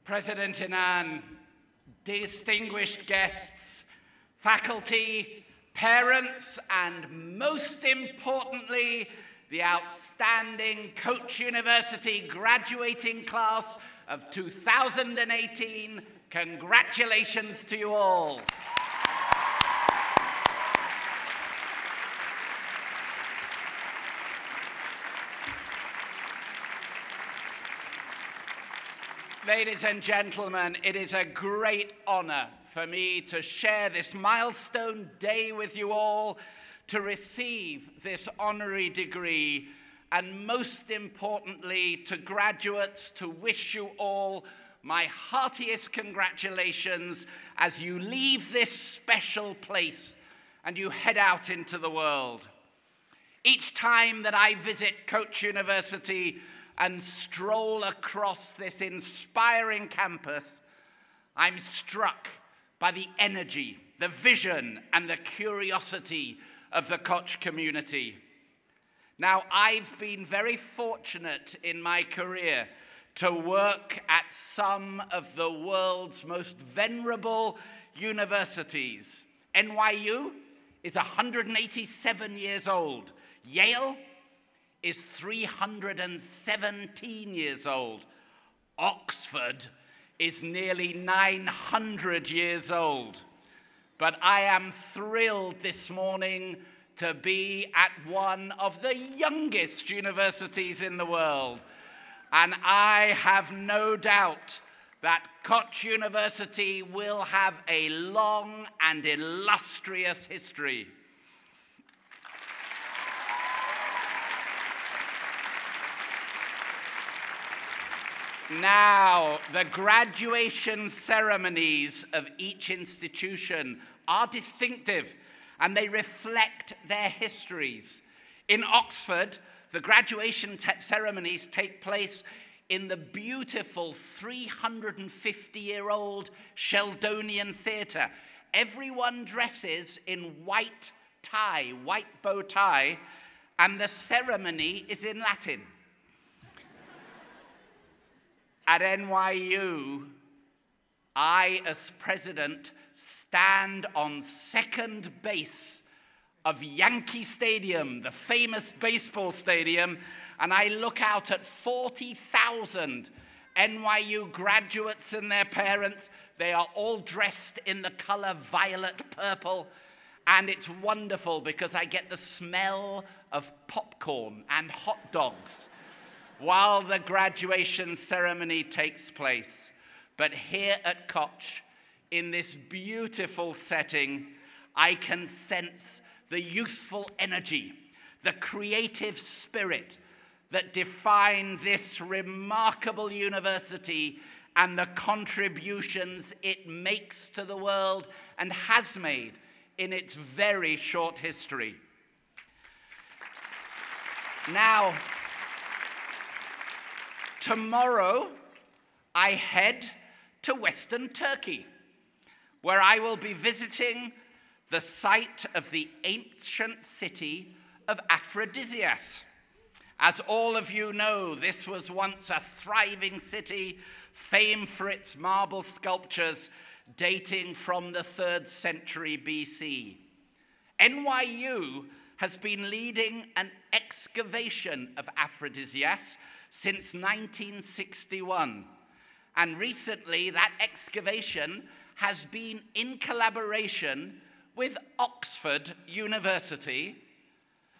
President Inan, distinguished guests, faculty, parents, and most importantly, the outstanding Koç University graduating class of 2018, congratulations to you all. Ladies and gentlemen, it is a great honor for me to share this milestone day with you all, to receive this honorary degree, and most importantly, to graduates, to wish you all my heartiest congratulations as you leave this special place and you head out into the world. Each time that I visit Koç University and stroll across this inspiring campus, I'm struck by the energy, the vision, and the curiosity of the Koç community. Now, I've been very fortunate in my career to work at some of the world's most venerable universities. NYU is 187 years old. Yale is 317 years old. Oxford is nearly 900 years old. But I am thrilled this morning to be at one of the youngest universities in the world. And I have no doubt that Koç University will have a long and illustrious history. Now, the graduation ceremonies of each institution are distinctive, and they reflect their histories. In Oxford, the graduation ceremonies take place in the beautiful 350-year-old Sheldonian Theatre. Everyone dresses in white tie, white bow tie, and the ceremony is in Latin. At NYU, I, as president, stand on second base of Yankee Stadium, the famous baseball stadium, and I look out at 40,000 NYU graduates and their parents. They are all dressed in the color violet purple, and it's wonderful because I get the smell of popcorn and hot dogs while the graduation ceremony takes place. But here at Koç, in this beautiful setting, I can sense the youthful energy, the creative spirit that define this remarkable university and the contributions it makes to the world and has made in its very short history. Now, tomorrow, I head to Western Turkey, where I will be visiting the site of the ancient city of Aphrodisias. As all of you know, this was once a thriving city, famed for its marble sculptures dating from the 3rd century BC. NYU has been leading an excavation of Aphrodisias since 1961. And recently, that excavation has been in collaboration with Oxford University,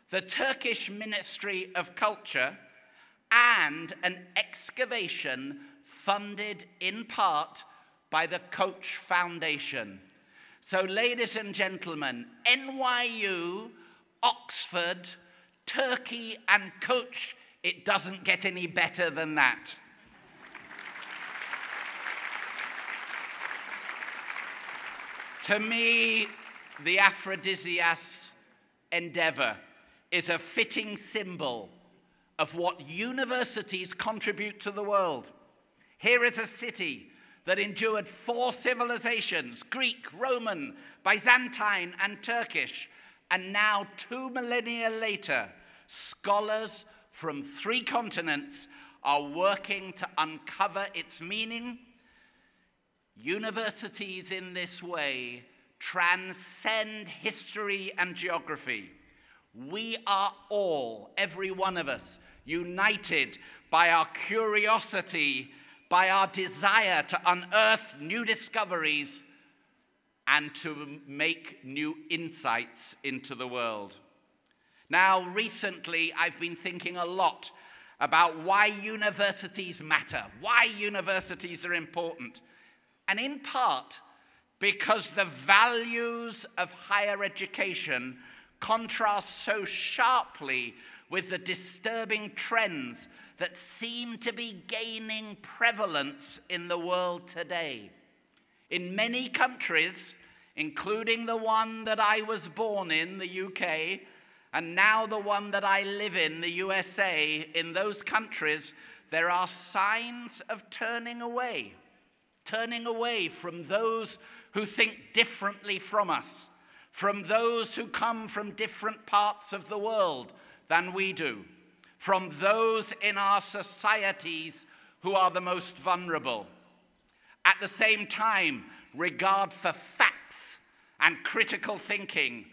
the Turkish Ministry of Culture, and an excavation funded in part by the Koç Foundation. So, ladies and gentlemen, NYU, Oxford, Turkey, and Koç, it doesn't get any better than that. To me, the Aphrodisias endeavor is a fitting symbol of what universities contribute to the world. Here is a city that endured 4 civilizations, Greek, Roman, Byzantine, and Turkish, and now 2 millennia later, scholars from 3 continents are working to uncover its meaning, Universities in this way transcend history and geography. We are all, every one of us, united by our curiosity, by our desire to unearth new discoveries and to make new insights into the world. Now, recently, I've been thinking a lot about why universities matter, why universities are important, and in part because the values of higher education contrast so sharply with the disturbing trends that seem to be gaining prevalence in the world today. In many countries, including the one that I was born in, the UK, and now the one that I live in, the USA, in those countries, there are signs of turning away from those who think differently from us, from those who come from different parts of the world than we do, from those in our societies who are the most vulnerable. At the same time, regard for facts and critical thinking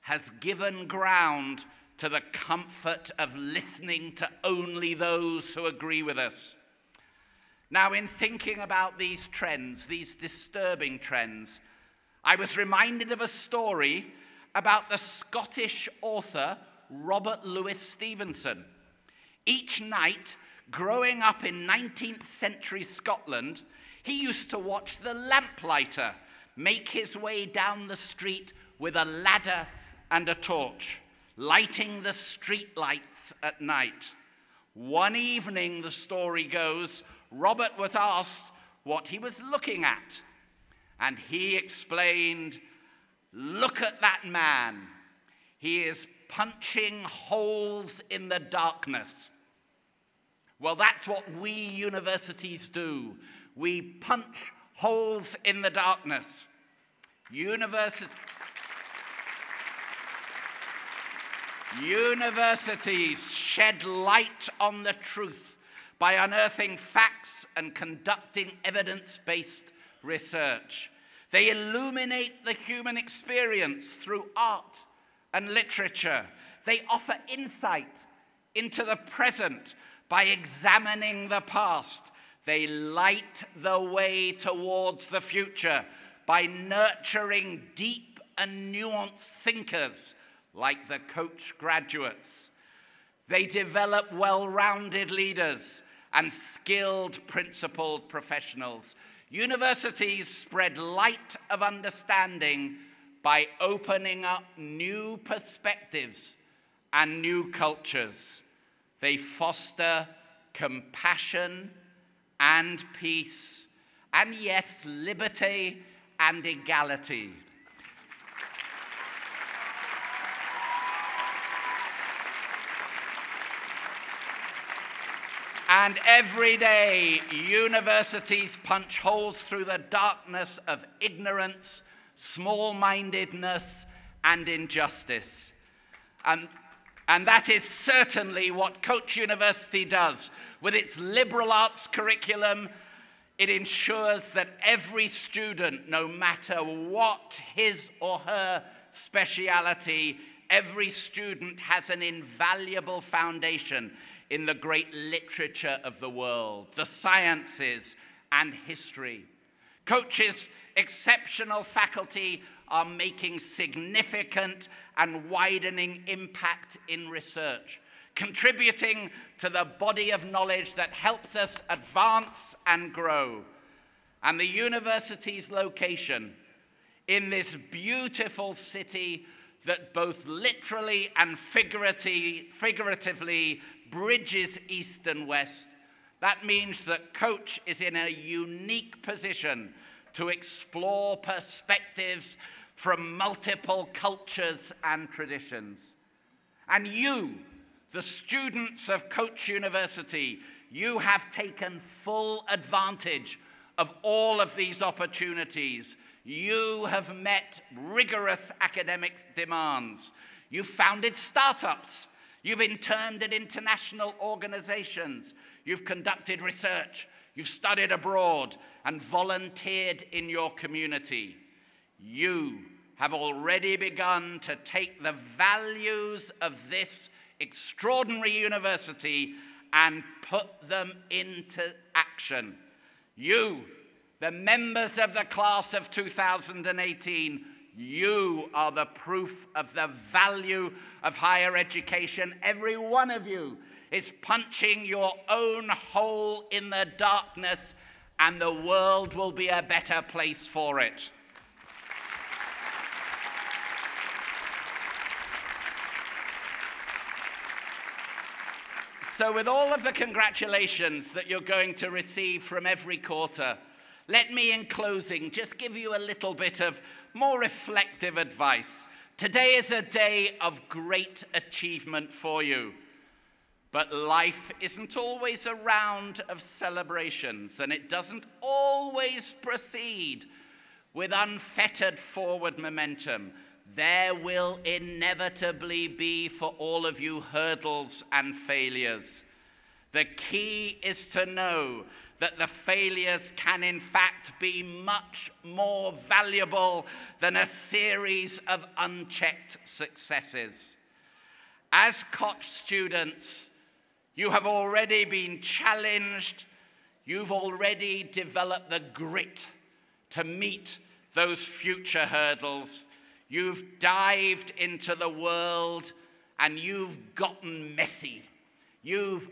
has given ground to the comfort of listening to only those who agree with us. Now, in thinking about these trends, these disturbing trends, I was reminded of a story about the Scottish author Robert Louis Stevenson. Each night, growing up in 19th century Scotland, he used to watch the lamplighter make his way down the street with a ladder and a torch, lighting the street lights at night. One evening, the story goes, Robert was asked what he was looking at, and he explained, "Look at that man. He is punching holes in the darkness." Well, that's what we universities do. We punch holes in the darkness. Universities shed light on the truth by unearthing facts and conducting evidence-based research. They illuminate the human experience through art and literature. They offer insight into the present by examining the past. They light the way towards the future by nurturing deep and nuanced thinkers like the Coach graduates. They develop well-rounded leaders and skilled, principled professionals. Universities spread light of understanding by opening up new perspectives and new cultures. They foster compassion and peace, and yes, liberty and equality. And every day, universities punch holes through the darkness of ignorance, small-mindedness, and injustice. And that is certainly what Coach University does. With its liberal arts curriculum, it ensures that every student, no matter what his or her speciality, every student has an invaluable foundation in the great literature of the world, the sciences, and history. Coach's exceptional faculty are making significant and widening impact in research, contributing to the body of knowledge that helps us advance and grow. And the university's location in this beautiful city that both literally and figuratively bridges east and west, that means that Coach is in a unique position to explore perspectives from multiple cultures and traditions. And you, the students of Coach University, you have taken full advantage of all of these opportunities. You have met rigorous academic demands. You founded startups. You've interned at international organizations. You've conducted research. You've studied abroad and volunteered in your community. You have already begun to take the values of this extraordinary university and put them into action. You, the members of the class of 2018, you are the proof of the value of higher education. Every one of you is punching your own hole in the darkness, and the world will be a better place for it. So with all of the congratulations that you're going to receive from every quarter, let me, in closing, just give you a little bit of more reflective advice. Today is a day of great achievement for you, but life isn't always a round of celebrations, and it doesn't always proceed with unfettered forward momentum. There will inevitably be, for all of you, hurdles and failures. The key is to know that the failures can in fact be much more valuable than a series of unchecked successes. As Koch students, you have already been challenged. You've already developed the grit to meet those future hurdles. You've dived into the world and you've gotten messy. You've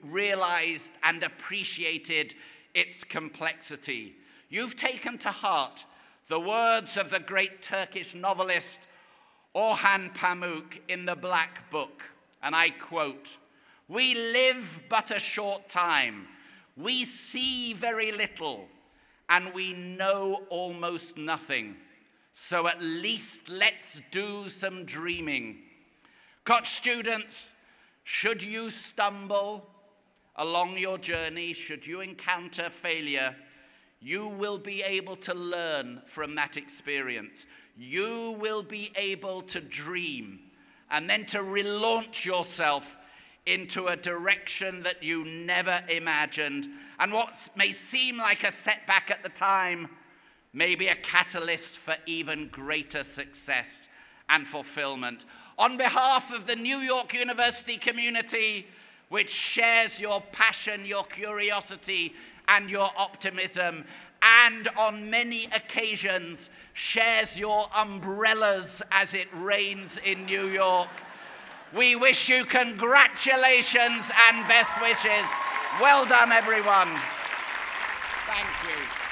realized and appreciated its complexity. You've taken to heart the words of the great Turkish novelist Orhan Pamuk in the Black Book, and I quote, "We live but a short time. We see very little, and we know almost nothing. So at least let's do some dreaming." Koch students, should you stumble along your journey, should you encounter failure, you will be able to learn from that experience. You will be able to dream and then to relaunch yourself into a direction that you never imagined. And what may seem like a setback at the time may be a catalyst for even greater success and fulfillment. On behalf of the New York University community, which shares your passion, your curiosity, and your optimism, and on many occasions shares your umbrellas as it rains in New York, we wish you congratulations and best wishes. Well done, everyone. Thank you.